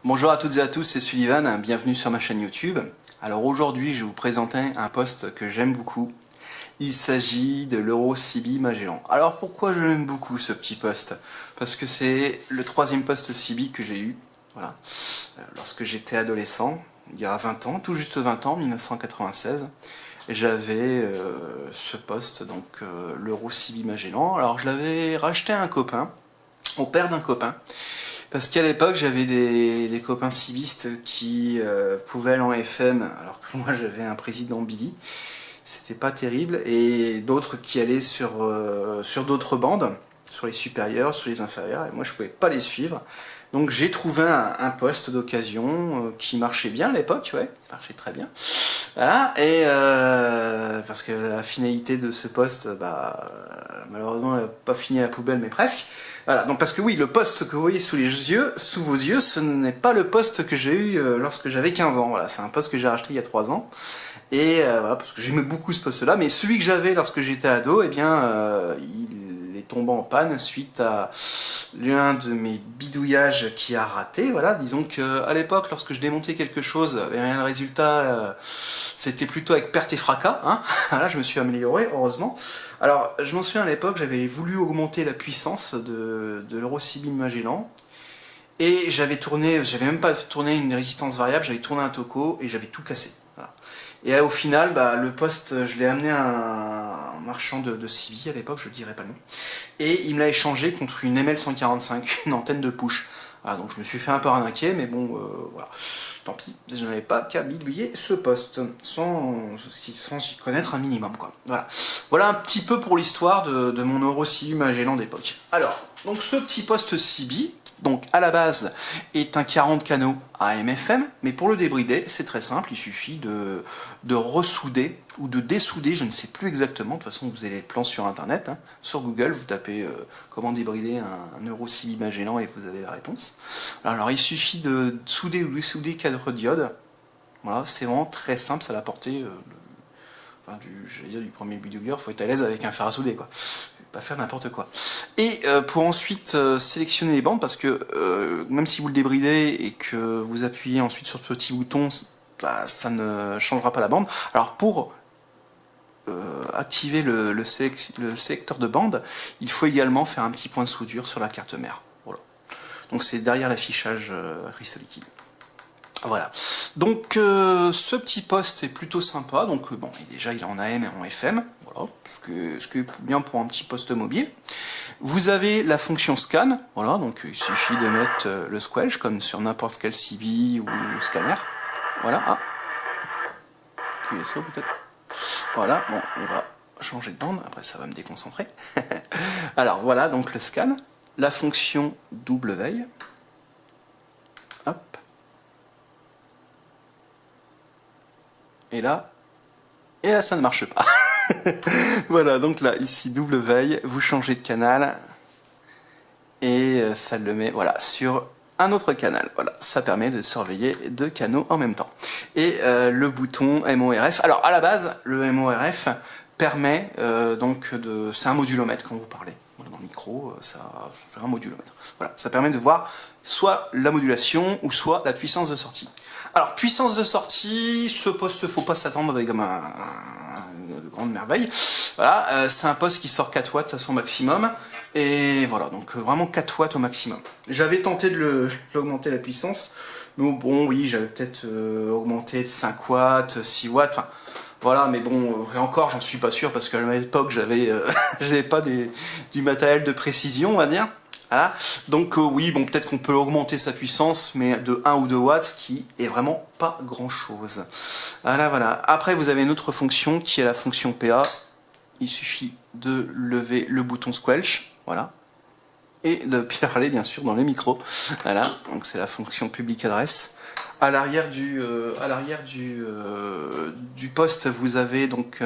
Bonjour à toutes et à tous, c'est Sullivan, bienvenue sur ma chaîne YouTube. Alors aujourd'hui, je vais vous présenter un poste que j'aime beaucoup. Il s'agit de l'Euro CB Magellan. Alors pourquoi je l'aime beaucoup ce petit poste? Parce que c'est le troisième poste CB que j'ai eu, voilà, lorsque j'étais adolescent, il y a 20 ans, tout juste 20 ans, 1996. J'avais ce poste, donc l'Euro CB Magellan. Alors je l'avais racheté à un copain, au père d'un copain. Parce qu'à l'époque, j'avais des copains civistes qui pouvaient aller en FM, alors que moi j'avais un président Billy. C'était pas terrible. Et d'autres qui allaient sur d'autres bandes, sur les supérieurs, sur les inférieurs, et moi je pouvais pas les suivre. Donc j'ai trouvé un poste d'occasion qui marchait bien à l'époque, ouais, ça marchait très bien. Voilà, et parce que la finalité de ce poste, malheureusement, elle n'a pas fini à la poubelle, mais presque. Voilà, donc parce que oui, le poste que vous voyez sous vos yeux, ce n'est pas le poste que j'ai eu lorsque j'avais 15 ans. Voilà, c'est un poste que j'ai racheté il y a 3 ans. Et voilà, parce que j'aimais beaucoup ce poste-là, mais celui que j'avais lorsque j'étais ado, eh bien, il est tombé en panne suite à l'un de mes bidouillages qui a raté. Voilà, disons qu'à l'époque, lorsque je démontais quelque chose, eh bien, le résultat, c'était plutôt avec perte et fracas. Hein. Voilà, je me suis amélioré, heureusement. Alors, je m'en souviens à l'époque, j'avais voulu augmenter la puissance de l'Euro CB Magellan. Et j'avais même pas tourné une résistance variable, j'avais tourné un toco et j'avais tout cassé. Voilà. Et au final, le poste, je l'ai amené à un marchand de CB à l'époque, je ne dirai pas le nom. Et il me l'a échangé contre une ML145, une antenne de push. Voilà, donc je me suis fait un peu arnaquer, mais bon, voilà. Tant pis, je n'avais pas qu'à bidouiller ce poste, sans y connaître un minimum, quoi. Voilà un petit peu pour l'histoire de mon Euro CB Magellan d'époque. Alors, donc ce petit poste CB, donc à la base, est un 40 canaux AM/FM, mais pour le débrider, c'est très simple, il suffit de ressouder ou de dessouder, je ne sais plus exactement, de toute façon vous avez les plans sur internet, hein, sur Google, vous tapez comment débrider un Euro CB Magellan et vous avez la réponse. Alors il suffit de souder ou dessouder 4 diodes, voilà, c'est vraiment très simple, ça à la portée du premier bidouilleur, il faut être à l'aise avec un fer à souder, quoi. Pas faire n'importe quoi. Et pour ensuite sélectionner les bandes, parce que même si vous le débridez et que vous appuyez ensuite sur ce petit bouton, ça ne changera pas la bande. Alors pour activer le sélecteur de bande, il faut également faire un petit point de soudure sur la carte mère. Voilà. Donc c'est derrière l'affichage cristal liquide. Voilà, donc ce petit poste est plutôt sympa, donc bon, déjà il est en AM et en FM, voilà, ce qui est bien pour un petit poste mobile. Vous avez la fonction scan, voilà, donc il suffit de mettre le squelch comme sur n'importe quel CB ou scanner, voilà, QSO peut-être, voilà, bon, on va changer de bande, après ça va me déconcentrer. Alors voilà, donc le scan, la fonction double veille, hop. Et là ça ne marche pas. Voilà, donc là, ici, double veille, vous changez de canal, et ça le met, voilà, sur un autre canal. Voilà, ça permet de surveiller 2 canaux en même temps. Et le bouton MORF, alors à la base, le MORF permet donc de... C'est un modulomètre quand vous parlez. Voilà, dans le micro, c'est un modulomètre. Voilà, ça permet de voir soit la modulation ou soit la puissance de sortie. Alors, puissance de sortie, ce poste, faut pas s'attendre avec comme une grande merveille. Voilà, c'est un poste qui sort 4 watts à son maximum. Et voilà, donc vraiment 4 watts au maximum. J'avais tenté d'augmenter la puissance. Mais bon, oui, j'avais peut-être augmenté de 5 watts, 6 watts. Enfin, voilà, mais bon, et encore, j'en suis pas sûr parce qu'à l'époque, j'avais pas du matériel de précision, on va dire. Voilà. Donc oui, bon, peut-être qu'on peut augmenter sa puissance, mais de 1 ou 2 watts, ce qui est vraiment pas grand-chose. Voilà. Après, vous avez une autre fonction qui est la fonction PA. Il suffit de lever le bouton squelch, voilà, et de parler bien sûr dans les micros. Voilà, donc c'est la fonction public adresse. À l'arrière du poste, vous avez donc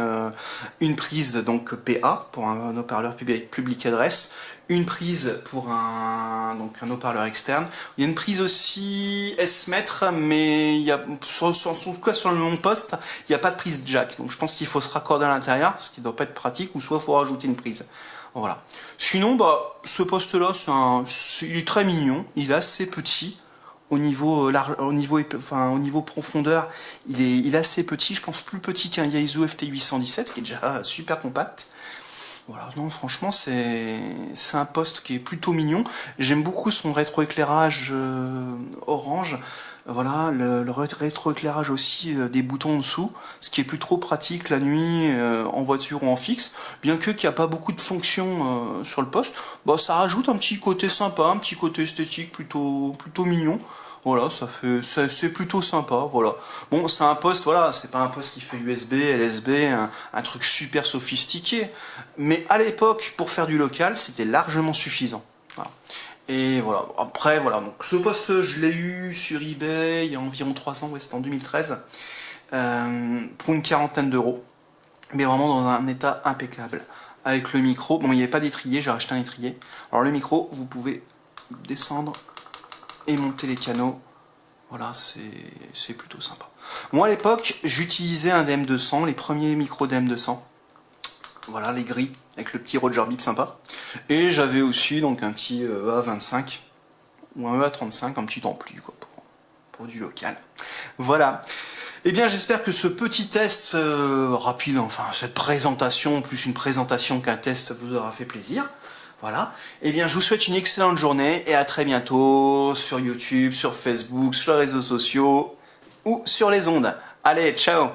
une prise donc PA pour un haut-parleur public adresse, une prise pour un haut-parleur externe. Il y a une prise aussi S-mètre, mais il y a, en tout cas sur le nom de poste, il n'y a pas de prise jack. Donc je pense qu'il faut se raccorder à l'intérieur, ce qui ne doit pas être pratique, ou soit il faut rajouter une prise. Voilà. Sinon, ce poste-là, il est très mignon, il est assez petit. au niveau profondeur, il est assez petit, je pense plus petit qu'un Yaesu FT817, qui est déjà super compact. Voilà, non, franchement, c'est un poste qui est plutôt mignon. J'aime beaucoup son rétroéclairage orange. Voilà, le rétroéclairage aussi des boutons en dessous, ce qui est plus trop pratique la nuit en voiture ou en fixe. Bien que qu'il n'y a pas beaucoup de fonctions sur le poste, bah, ça rajoute un petit côté sympa, un petit côté esthétique plutôt mignon. Voilà, c'est plutôt sympa, voilà. Bon, c'est un poste, voilà, c'est pas un poste qui fait USB, LSB, un truc super sophistiqué. Mais à l'époque, pour faire du local, c'était largement suffisant. Voilà. Et voilà, après, voilà, donc ce poste, je l'ai eu sur eBay il y a environ 3 ans, ouais, c'était en 2013, pour une quarantaine d'euros. Mais vraiment dans un état impeccable. Avec le micro, bon, il n'y avait pas d'étrier, j'ai racheté un étrier. Alors le micro, vous pouvez descendre et monter les canaux. Voilà, c'est plutôt sympa. Moi à l'époque, j'utilisais un DM200, les premiers micros DM200. Voilà, les gris, avec le petit Roger Bip sympa. Et j'avais aussi donc un petit EA25 ou un EA35, un petit ampli quoi, pour du local. Voilà. Eh bien, j'espère que ce petit test rapide, enfin cette présentation, plus une présentation qu'un test, vous aura fait plaisir. Voilà. Eh bien, je vous souhaite une excellente journée et à très bientôt sur YouTube, sur Facebook, sur les réseaux sociaux ou sur les ondes. Allez, ciao!